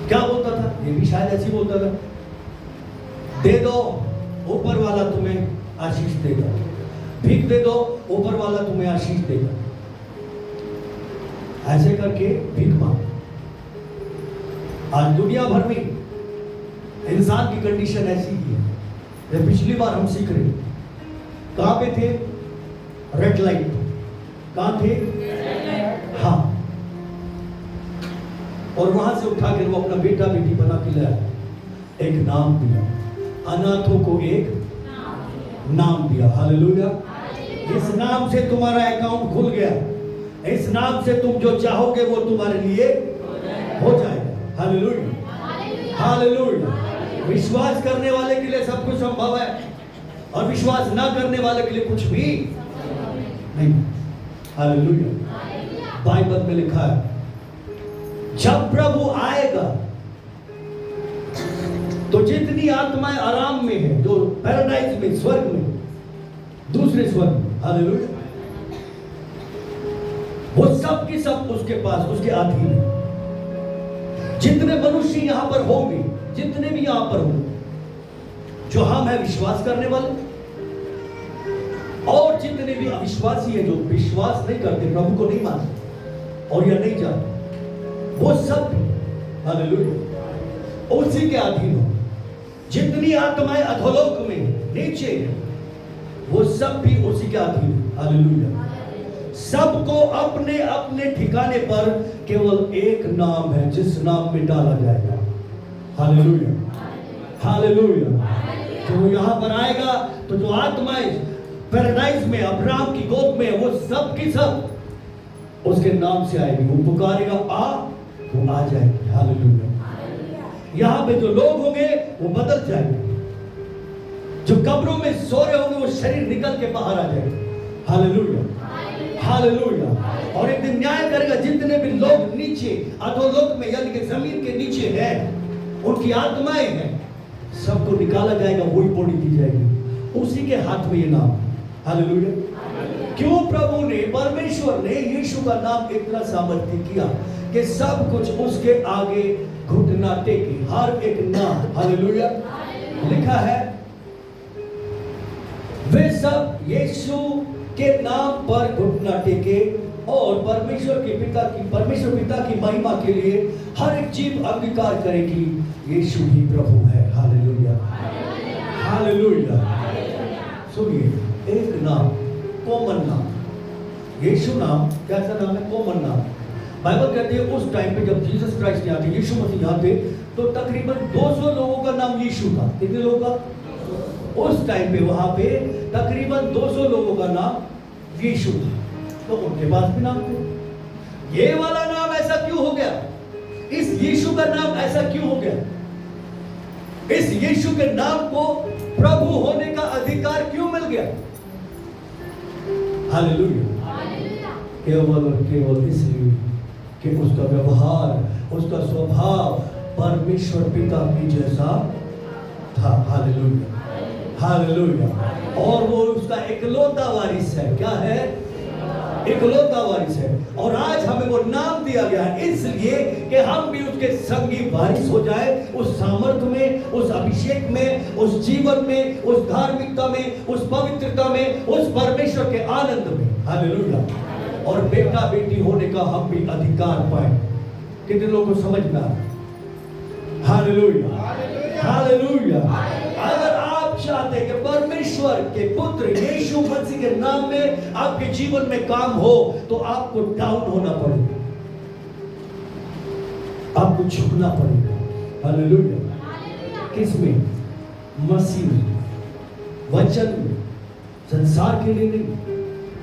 क्या बोलता था? ये भी शायद ऐसी बोलता था, दे दो ऊपर वाला तुम्हें आशीष देगा, भीख दे दो ऊपर वाला तुम्हें आशीष देगा। ऐसे करके भीख मांग। आज दुनिया भर में इंसान की कंडीशन ऐसी ही है। ये पिछली बार हम सीख रहे, कहां पे थे? Red light. कहां थे? हाँ। और वहां से उठा के वो अपना बेटा बेटी बना के लाया, एक नाम दिया, अनाथों को एक नाम दिया। हालेलुया। इस नाम से तुम्हारा अकाउंट खुल गया। इस नाम से तुम जो चाहोगे वो तुम्हारे लिए हो जाएगा। Hallelujah, hallelujah. विश्वास करने वाले के लिए सब कुछ संभव है और विश्वास ना करने वाले के लिए कुछ भी नहीं। हालेलुया। बाइबल में लिखा है, जब प्रभु आएगा तो जितनी आत्माएं आराम में है, जो पैराडाइज में, स्वर्ग में, दूसरे स्वर्ग में, हालेलुया, वो सब की सब उसके पास, उसके अधीन है। जितने मनुष्य यहां पर होंगे, जितने भी यहां पर होंगे, जो हम है विश्वास करने वाले, और जितने भी अविश्वासी है, जो विश्वास नहीं करते, प्रभु को नहीं मानते और या नहीं जानते, वो सब हालेलुया उसी के अधीन हो। जितनी आत्माएं अधोलोक में नीचे, वो सब भी उसी के अधीन। हालेलुया। सबको अपने अपने ठिकाने पर केवल एक नाम है जिस नाम में डाला जाएगा। Hallelujah, hallelujah. तो यहां पर आएगा तो जो आत्माएं पैराडाइज में अब्राहम की गोद में, वो सब की सब उसके नाम से आएगी। वो पुकारेगा आ, वो आ जाएगी। हालेलुया। यहां पे जो लोग होंगे वो बदल जाएंगे। जो कब्रों में सो रहे होंगे वो शरीर निकल के बाहर आ जाएगा। Hallelujah, hallelujah. और एक दिन न्याय करेगा। जितने भी लोग नीचे अधोलोक में, यानी कि जमीन के नीचे हैं, उनकी आत्माएं हैं, सबको निकाला जाएगा, वही बॉडी दी जाएगी, उसी के हाथ में ये नाम। हालेलुया। क्यों प्रभु ने, परमेश्वर ने यीशु का नाम इतना सामर्थ्य किया कि सब कुछ उसके आगे घुटना टेके, हर एक नाम। हालेलुया। लिखा है, वे सब यीशु के नाम पर घुटना टेके और परमेश्वर पिता की महिमा के लिए हर एक जीव अंगीकार करेगी यीशु ही प्रभु है। Hallelujah, hallelujah. सुनिए, एक नाम, कॉमन नाम, यीशु नाम कैसा नाम है? कॉमन नाम। बाइबल कहती है उस टाइम पे जब जीसस क्राइस्ट यहाँ थे, यीशु मसीह यहाँ थे, तो तकरीबन 200 लोगों का नाम यीशु था। कितने लोगों का? उस टाइम पे वहां पे तकरीबन 200 लोगों का नाम यीशु था। तो उनके पास भी नाम थे। ये वाला नाम ऐसा क्यों हो गया? इस यीशु का नाम ऐसा क्यों हो गया? इस यीशु के नाम को प्रभु होने का अधिकार क्यों मिल गया? हालेलुया। केवल और केवल इसलिए कि उसका व्यवहार, उसका स्वभाव परमेश्वर पिता की जैसा था। Hallelujah, hallelujah. और वो उसका इकलौता वारिस है। क्या है? इकलौता वारिस है। और आज हमें वो नाम दिया गया है इसलिए कि हम भी उसके संगी वारिस हो जाए, उस सामर्थ्य में, उस अभिषेक में, उस जीवन में, उस धार्मिकता में, उस पवित्रता में, उस परमेश्वर के आनंद में। हालेलुया। और बेटा बेटी होने का हम भी अधिकार पाए। कितने लोगों को समझ में आ? Hallelujah, hallelujah. अगर आप चाहते हैं कि परमेश्वर के पुत्र यीशु मसीह के नाम में आपके जीवन में काम हो, तो आपको डाउन होना पड़ेगा, आपको झुकना पड़ेगा। हालेलुया। किसमें? मसीह में, वचन में, संसार के लिए नहीं,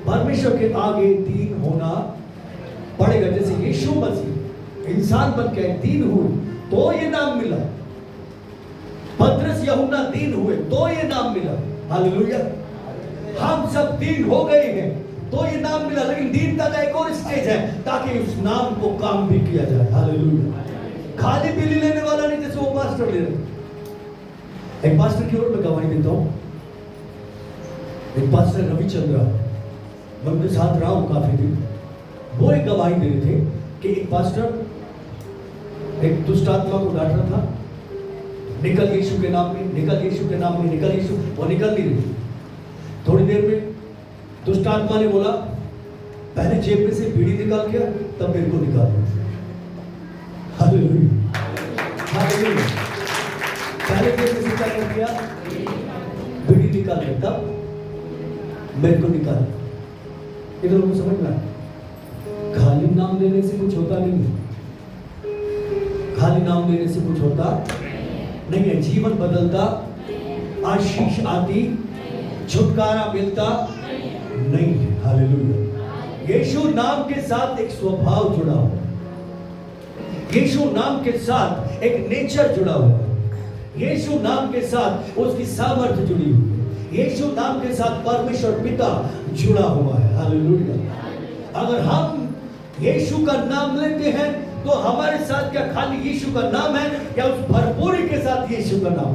परमेश्वर के आगे दीन होना पड़ेगा। जैसे यीशु मसीह इंसान बन के दीन हुए तो ये नाम मिला, पतरस यूहन्ना दीन हुए तो ये नाम मिला। हालेलुया। हम सब दीन हो गए हैं तो ये नाम मिला, लेकिन दीनता का एक और स्टेज है ताकि उस नाम को काम भी किया जाए। हालेलुया। खाली पीली लेने वाला नहीं जैसे वो पास्टर ले रहे। एक पास्टर की ओर मैं गवाही देता हूं। एक पास्टर रविचंद्र, मैं उनके साथ रहा हूं काफी दिन। वो एक गवाही दे रहे थे कि एक पास्टर एक दुष्ट आत्मा को डांट रहा था, निकल यीशु के नाम में, निकल यीशु के नाम में, निकल यीशु, वो निकल नहीं रही। थोड़ी देर में दुष्ट आत्मा ने बोला, पहले जेब में से बीड़ी निकाल के तब मेरे को निकाल। Hallelujah, hallelujah. पहले जेब में से क्या कर दिया? बीड़ी निकाल के तब मेरे को निकाल। इधर लोगों को समझना है, खाली नाम लेने से कुछ होता नहीं है, खाली नाम लेने से कुछ होता नहीं है। जीवन बदलता, आशीष आती, छुटकारा मिलता नहीं है। हालेलुया। यीशु नाम के साथ एक स्वभाव जुड़ा हुआ है, यीशु नाम के साथ एक नेचर जुड़ा हुआ है, यीशु नाम के साथ उसकी सामर्थ्य जुड़ी हुई है, यीशु नाम के साथ परमेश्वर पिता जुड़ा हुआ है। हालेलुया। अगर हम यीशु का नाम लेते हैं तो हमारे साथ क्या खाली यीशु का नाम है, या उस भरपूरी के साथ यीशु का नाम?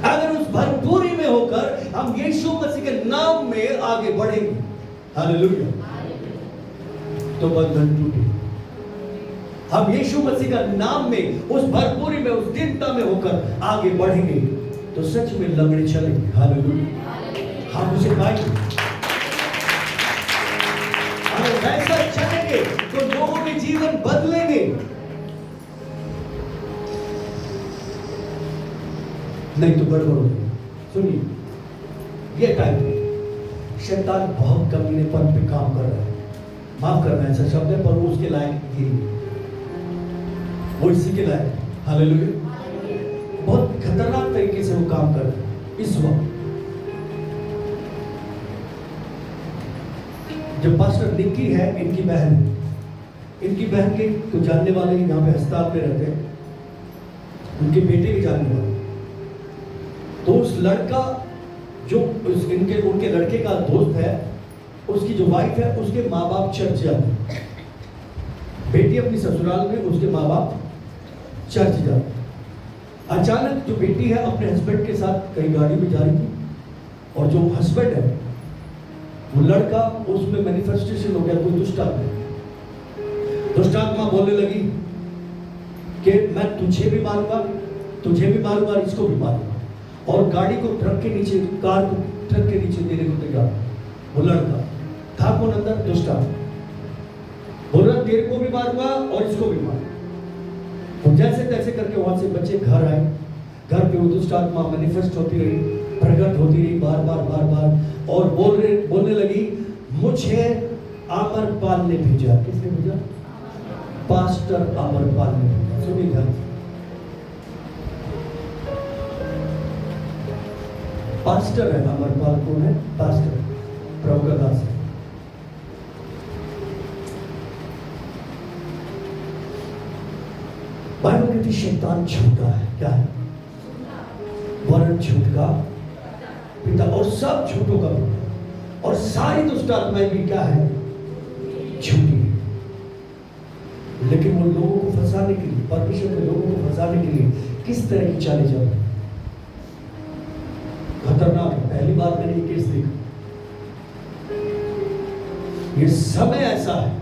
अगर उस भरपूरी में होकर हम यीशु मसीह के नाम में आगे बढ़ेंगे, हालेलुया, तो बंधन टूटे। हम यीशु मसीह का नाम में उस भरपूरी में, उस दीनता में होकर आगे बढ़ेंगे तो सच में लंगड़े चलेंगे। हालेलुया। हम उसे पाएंगे। अगर वैसा चलेंगे तो लोगों के जीवन बदलेंगे। नहीं तो गड़बड़ होगी। सुनिए, ये टाइम पे शैतान बहुत कमीनेपन पे काम कर रहा है। माफ करना ऐसा शब्द है, पर वो उसके लायक ही, वो इसी के लायक। हालेलुया। बहुत खतरनाक तरीके से वो काम कर रहा है इस वक्त। जो पास्टर निक्की है, इनकी बहन, इनकी बहन के तो जानने वाले यहाँ पे अस्पताल में रहते हैं, उनके बेटे के जानने वाले। तो उस लड़का जो उनके लड़के का दोस्त है, उसकी जो वाइफ है, उसके माँ बाप चर्च जाते, बेटी अपनी ससुराल में, उसके माँ बाप चर्च जाते। अचानक जो बेटी है अपने हस्बैंड के साथ कहीं गाड़ी में जा रही थी, और जो हस्बैंड है वो लड़का, उसमें मैनिफेस्टेशन हो गया कोई दुष्ट आत्मा। दुष्ट आत्मा बोलने लगी कि मैं तुझे भी मारूंगा, तुझे भी मारूंगा, इसको भी मारूंगा, और गाड़ी को ट्रक के नीचे, कार को ट्रक के नीचे देने को तैयार। वो लड़का था कौन अंदर? दुष्ट आत्मा। बोल रहा तेरे को भी मारूंगा और इसको भी मारूंगा। तो जैसे तैसे करके वहां से बच्चे घर आए। घर पे वो दुष्ट आत्मा मैनिफेस्ट होती रही, प्रकट होती रही बार बार बार बार, और बोलने लगी, मुझे अमरपाल ने भेजा। किसने भेजा? पास्टर अमरपाल ने भेजा। सुनिए ध्यान से, पास्टर है अमरपाल। कौन है? पास्टर, प्रभु का दास है। बाइबल कहती शैतान झूठा है। क्या है? वरन झूठ का पिता, और सब झूठों का पिता। और सारी दुष्ट आत्माएं भी क्या है? झूठी है। लेकिन वो लोगों को फंसाने के लिए, परमेश्वर के लोगों को फंसाने के लिए किस तरह की चालें चल रही? खतरनाक है। पहली बार मैंने ये केस देखा। ये समय ऐसा है,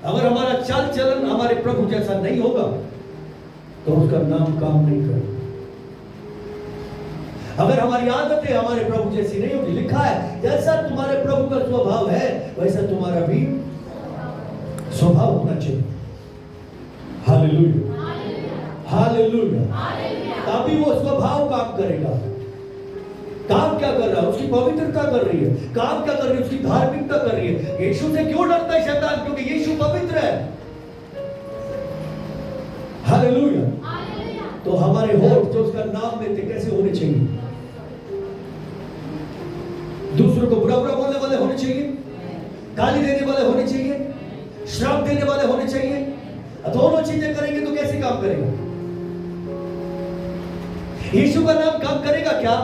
अगर हमारा चाल चलन हमारे प्रभु जैसा नहीं होगा तो उसका नाम काम नहीं करेगा। अगर हमारी आदतें हमारे प्रभु जैसी नहीं होगी, लिखा है जैसा तुम्हारे प्रभु का स्वभाव है वैसा तुम्हारा भी स्वभाव होना चाहिए। Hallelujah, hallelujah. तभी वो स्वभाव काम करेगा। काम क्या कर रहा है? उसकी पवित्रता कर रही है। काम क्या कर रही है? उसकी धार्मिकता कर रही है। यीशु से क्यों डरता है शैतान? क्योंकि यीशु पवित्र है। हालेलुया। तो हमारे होठ जो उसका नाम लेते कैसे होने चाहिए? दूसरों को बुरा बुरा बोलने वाले होने चाहिए, गाली देने वाले होने चाहिए, श्राप देने वाले होने चाहिए। दोनों चीजें करेंगे तो कैसे काम करेगा? यीशु का नाम काम करेगा क्या?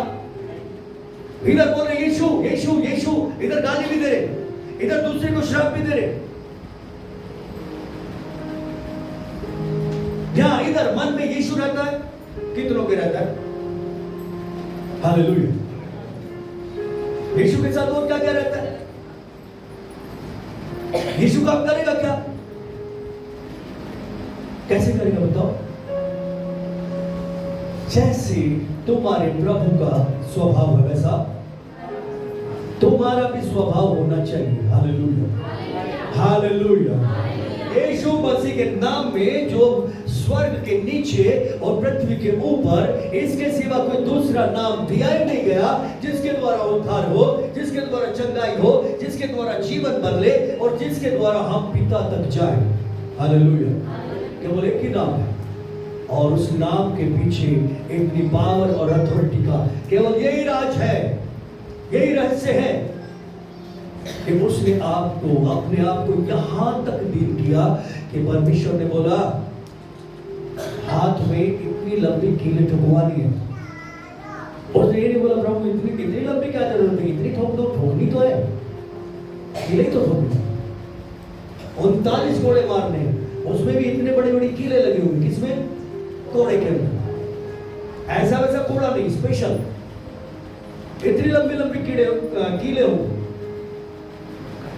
इधर बोल रहे यीशु यीशु यीशु, इधर गाली भी दे रहे, इधर दूसरे को श्राप भी दे रहे। जहां इधर मन में यीशु रहता है, कितनों के रहता है? हालेलुया। यीशु के साथ और क्या क्या रहता है? यीशु काम करेगा क्या? कैसे करेगा बताओ? जैसे तुम्हारे प्रभु का स्वभाव है वैसा तुम्हारा भी स्वभाव होना चाहिए। Hallelujah, hallelujah. यीशु मसीह के नाम में जो स्वर्ग के नीचे और पृथ्वी के ऊपर इसके सिवा कोई दूसरा नाम दिया ही नहीं गया जिसके द्वारा उद्धार हो, जिसके द्वारा चंगाई हो, जिसके द्वारा जीवन बदले और जिसके द्वारा हम पिता तक जाए। हालेलुया। केवल एक ही नाम है और उस नाम के पीछे इतनी पावर और अथॉरिटी का केवल यही राज है, यही रहस्य है कि उसने आपको अपने आप को यहां तक दे दिया कि परमेश्वर ने बोला हाथ में इतनी लंबी कीलें ठुकवानी है। उसने ये नहीं बोला प्रभु इतनी लंबी क्या जरूरत है, इतनी ठोक दो, ठोकनी तो है, कीलें तो ठोकनी। 39 कोड़े मारने, उसमें भी इतने बड़ी बड़ी कीलें लगी हुई। किसमें? कोड़े के अंदर। ऐसा वैसा कोड़ा नहीं, स्पेशल। इतनी लंबी लंबी कीले हो,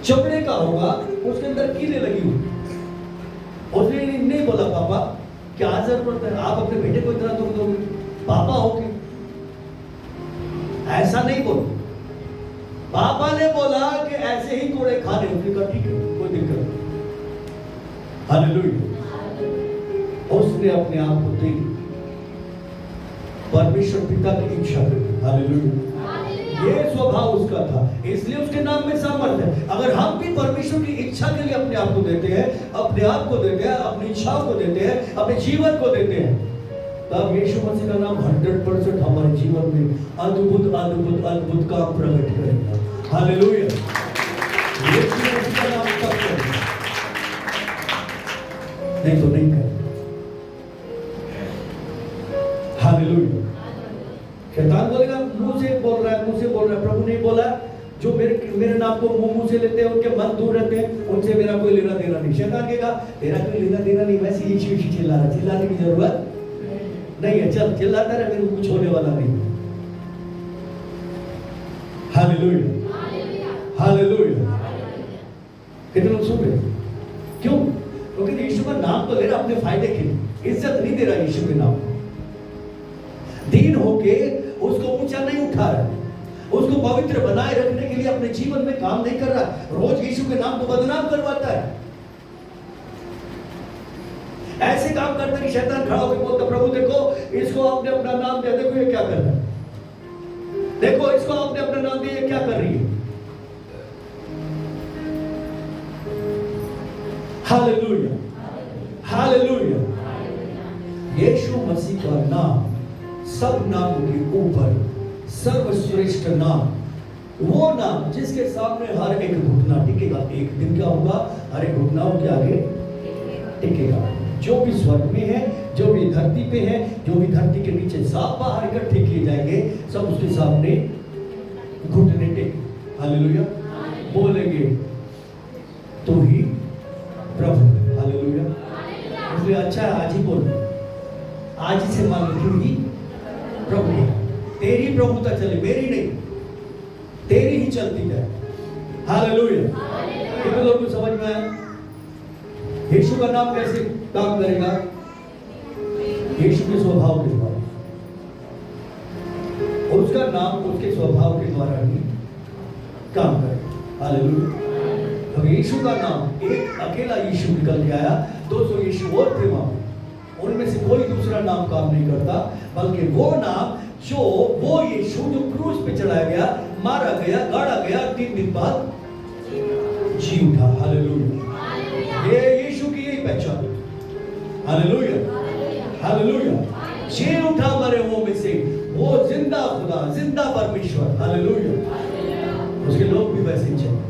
चमड़े का होगा, उसके अंदर कीले लगी हुई। उसने नहीं बोला पापा क्या जरूरत है, आप अपने बेटे को इतना दुख दोगे, पापा हो के? ऐसा नहीं बोला। पापा ने बोला कि ऐसे ही कोड़े खाने। उसने कहा ठीक है, कोई दिक्कत नहीं। हालेलुया। उसने अपने आप को दे परमेश्वर पिता की इच्छा करी। हालेलुया। ये स्वभाव उसका था, इसलिए उसके नाम में सामर्थ्य है। अगर हम भी परमेश्वर की इच्छा के लिए अपने आप को देते हैं, अपने आप को देते हैं, अपनी इच्छाओं को देते हैं, अपने जीवन को देते हैं, तब यीशु मसीह का नाम 100% हमारे जीवन में अद्भुत अद्भुत अद्भुत काम प्रकट करेगा। हालेलुया। यीशु मसीह का नाम तब करेगा, नहीं तो नहीं करेगा। हालेलुया। शैतान बोलेगा मुंह से बोल रहा है, मुंह से बोल रहा है। प्रभु ने बोला जो मेरे नाम को मुंह से लेते हैं उनके मन दूर रहते हैं, उनसे मेरा कोई लेना देना नहीं। शैतान कहेगा तेरा कोई लेना देना नहीं, वैसे यीशु यीशु चिल्ला रहा, चिल्लाने की जरूरत नहीं है, चल चिल्लाता रहे, मेरे को कुछ होने वाला नहीं। Hallelujah, hallelujah. कितने लोग सुन रहे? क्यों? क्योंकि यीशु का नाम तो ले रहा अपने फायदे के लिए, इज्जत नहीं दे रहा यीशु के नाम। दीन होके उसको ऊंचा नहीं उठा रहा, उसको पवित्र बनाए रखने के लिए अपने जीवन में काम नहीं कर रहा, रोज यीशु के नाम को बदनाम करवाता है। ऐसे काम करता कि शैतान खड़ा होकर बोलता प्रभु देखो इसको आपने अपना नाम दिया, देखो ये क्या कर रहा है, देखो इसको आपने अपना नाम दिया, ये क्या कर रही है। Hallelujah, hallelujah. यीशु मसीह का नाम सब नामों के ऊपर सर्वश्रेष्ठ नाम, वो नाम जिसके सामने हर एक घुटना टिकेगा। एक दिन क्या होगा? हर एक घुटनाओं के आगे टिकेगा। जो भी स्वर्ग में है, जो भी धरती पे है, जो भी धरती के नीचे सांप बाहर इकट्ठे किए जाएंगे, सब उसके सामने घुटने टेक। हालेलुया। बोलेंगे तो ही प्रभु है। हालेलुया। इसलिए अच्छा है आज ही बोल, आज ही से मान लो ही प्रभु है। तेरी प्रभुता चले, मेरी नहीं, तेरी ही चलती जाए। हालेलुया। कितने लोगों को समझ में आया? यीशु का नाम कैसे काम करेगा? यीशु के स्वभाव के द्वारा, उसका नाम उसके स्वभाव के द्वारा ही काम करेगा। हालेलुया। तो यीशु का नाम, एक अकेला यीशु निकल के आया, 200 यीशु और थे वहां, उनमें से कोई दूसरा नाम काम नहीं करता, बल्कि वो नाम जो वो यीशु जो क्रूस पे चढ़ाया गया, मारा गया, गाड़ा गया, 3 दिन बाद जी उठा। हालेलुया। ये यीशु की यही पहचान। Hallelujah, hallelujah. जी उठा मरे हुओं में से, वो जिंदा खुदा, जिंदा परमेश्वर। हालेलुया। उसके लोग भी वैसे ही चाहिए,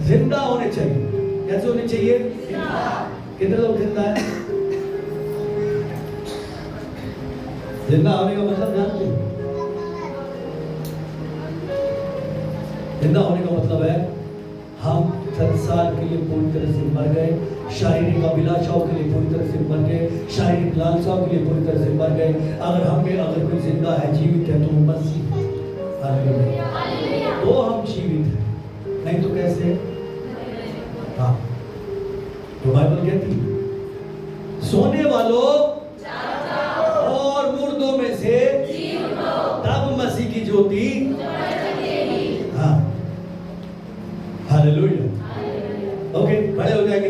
जिंदा होने चाहिए। कैसे होने चाहिए? कितने लोग जिंदा है? जिंदा होने का मतलब जानते हैं? जिंदा होने का मतलब है हम संसार के लिए पूरी तरह से मर गए, शारीरिक अभिलाषाओं के लिए पूरी तरह से मर गए, शारीरिक लालसाओं के लिए पूरी तरह से मर गए। अगर हमें अगर कोई जिंदा है, जीवित है, तो वो मसीह है। तो हम जीवित हैं, नहीं तो कैसे? हाँ, तो बाइबल कहती है सोने वालों और मुर्दों में से तब मसीह की ज्योति। हाँ, हालेलुया। ओके, खड़े हो जाएंगे।